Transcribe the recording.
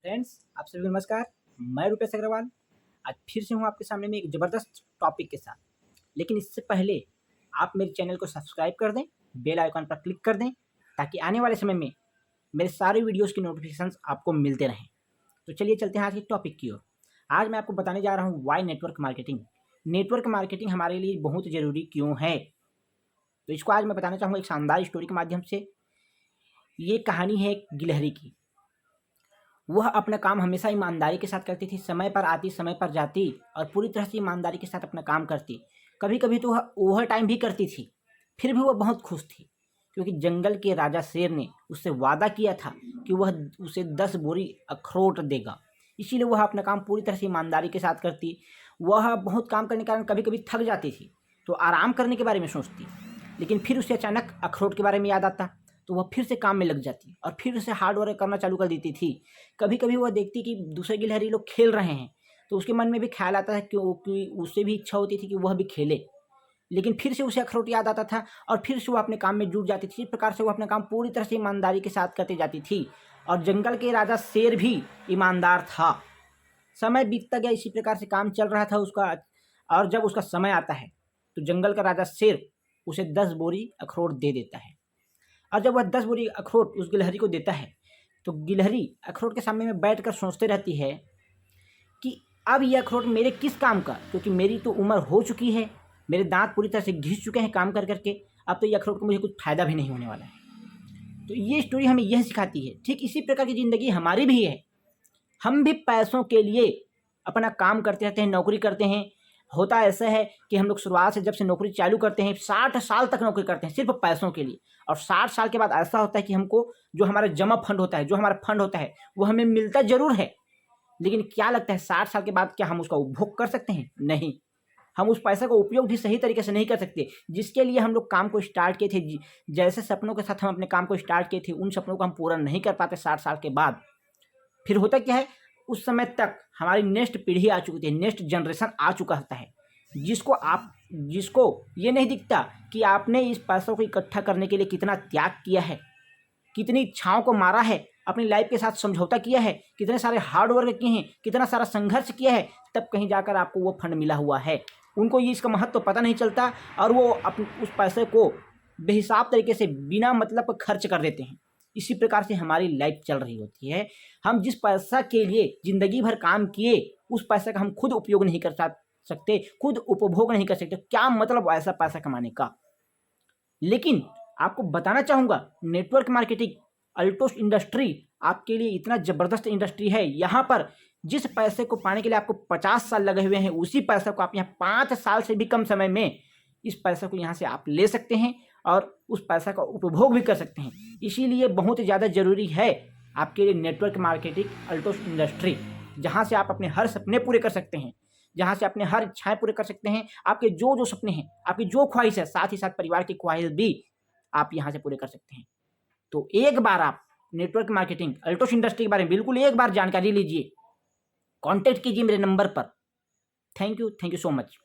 Friends, आप सभी को नमस्कार। मैं रुपेश अग्रवाल आज फिर से हूँ आपके सामने में एक ज़बरदस्त टॉपिक के साथ। लेकिन इससे पहले आप मेरे चैनल को सब्सक्राइब कर दें, बेल आइकन पर क्लिक कर दें, ताकि आने वाले समय में मेरे सारे वीडियोस की नोटिफिकेशंस आपको मिलते रहें। तो चलिए चलते हैं आज के टॉपिक की ओर। आज मैं आपको बताने जा रहा हूँ why network marketing. Network marketing हमारे लिए बहुत ज़रूरी क्यों है, तो इसको आज मैं बताना चाहूँगा एक शानदार स्टोरी के माध्यम से। ये कहानी है एक गिलहरी की। वह अपना काम हमेशा ईमानदारी के साथ करती थी, समय पर आती, समय पर जाती और पूरी तरह से ईमानदारी के साथ अपना काम करती। कभी कभी तो वह ओवर टाइम भी करती थी, फिर भी वह बहुत खुश थी, क्योंकि जंगल के राजा शेर ने उससे वादा किया था कि वह उसे 10 बोरी अखरोट देगा। इसीलिए वह अपना काम पूरी तरह से ईमानदारी के साथ करती। वह बहुत काम करने के कारण कभी कभी थक जाती थी, तो आराम करने के बारे में सोचती, लेकिन फिर उसे अचानक अखरोट के बारे में याद आता, तो वह फिर से काम में लग जाती और फिर उसे हार्ड वर्क करना चालू कर देती थी। कभी कभी वह देखती कि दूसरे गिलहरी लोग खेल रहे हैं, तो उसके मन में भी ख्याल आता है क्योंकि उसे भी इच्छा होती थी कि वह भी खेले, लेकिन फिर से उसे अखरोट याद आता था और फिर से वह अपने काम में जुट जाती थी। इस प्रकार से वह अपना काम पूरी तरह से ईमानदारी के साथ करते जाती थी और जंगल के राजा शेर भी ईमानदार था। समय बीतता गया, इसी प्रकार से काम चल रहा था उसका। और जब उसका समय आता है तो जंगल का राजा शेर उसे 10 बोरी अखरोट दे देता है। और जब वह 10 बोरी अखरोट उस गिलहरी को देता है, तो गिलहरी अखरोट के सामने में बैठकर सोचते रहती है कि अब ये अखरोट मेरे किस काम का, क्योंकि मेरी तो उम्र हो चुकी है, मेरे दांत पूरी तरह से घिस चुके हैं काम कर करके, अब तो ये अखरोट को मुझे कुछ फ़ायदा भी नहीं होने वाला है। तो ये स्टोरी हमें यह सिखाती है, ठीक इसी प्रकार की ज़िंदगी हमारी भी है। हम भी पैसों के लिए अपना काम करते रहते हैं, नौकरी करते हैं। होता ऐसा है कि हम लोग शुरुआत से जब से नौकरी चालू करते हैं 60 साल तक नौकरी करते हैं सिर्फ पैसों के लिए, और 60 साल के बाद ऐसा होता है कि हमको जो हमारा जमा फंड होता है, जो हमारा फंड होता है, वो हमें मिलता ज़रूर है, लेकिन क्या लगता है 60 साल के बाद क्या हम उसका उपभोग कर सकते हैं? नहीं। हम उस पैसे का उपयोग भी सही तरीके से नहीं कर सकते। जिसके लिए हम लोग काम को स्टार्ट किए थे, जैसे सपनों के साथ हम अपने काम को स्टार्ट किए थे, उन सपनों को हम पूरा नहीं कर पाते 60 साल के बाद। फिर होता क्या है, उस समय तक हमारी नेक्स्ट पीढ़ी आ चुकी थी, नेक्स्ट जनरेशन आ चुका होता है, जिसको ये नहीं दिखता कि आपने इस पैसों को इकट्ठा करने के लिए कितना त्याग किया है, कितनी इच्छाओं को मारा है, अपनी लाइफ के साथ समझौता किया है, कितने सारे हार्ड वर्क किए हैं, कितना सारा संघर्ष किया है, तब कहीं जाकर आपको वो फंड मिला हुआ है। उनको ये इसका महत्व पता नहीं चलता और वो उस पैसे को बेहिसाब तरीके से बिना मतलब का खर्च कर देते हैं। इसी प्रकार से हमारी लाइफ चल रही होती है। हम जिस पैसा के लिए ज़िंदगी भर काम किए, उस पैसे का हम खुद उपयोग नहीं कर सकते, खुद उपभोग नहीं कर सकते। क्या मतलब ऐसा पैसा कमाने का? लेकिन आपको बताना चाहूँगा, नेटवर्क मार्केटिंग, अल्टोस इंडस्ट्री आपके लिए इतना ज़बरदस्त इंडस्ट्री है। यहाँ पर जिस पैसे को पाने के लिए आपको 50 साल लगे हुए हैं, उसी पैसे को आप यहाँ 5 साल से भी कम समय में इस पैसे को यहाँ से आप ले सकते हैं और उस पैसा का उपभोग भी कर सकते हैं। इसीलिए बहुत ज़्यादा ज़रूरी है आपके लिए नेटवर्क मार्केटिंग, अल्टोस इंडस्ट्री, जहाँ से आप अपने हर सपने पूरे कर सकते हैं, जहाँ से अपने हर इच्छाएँ पूरे कर सकते हैं। आपके जो सपने हैं, आपकी जो ख्वाहिश है, साथ ही साथ परिवार की ख्वाहिश भी आप यहाँ से पूरे कर सकते हैं। तो एक बार आप नेटवर्क मार्केटिंग, अल्टोस इंडस्ट्री के बारे में बिल्कुल एक बार जानकारी लीजिए। कॉन्टैक्ट कीजिए मेरे नंबर पर। Thank you so much.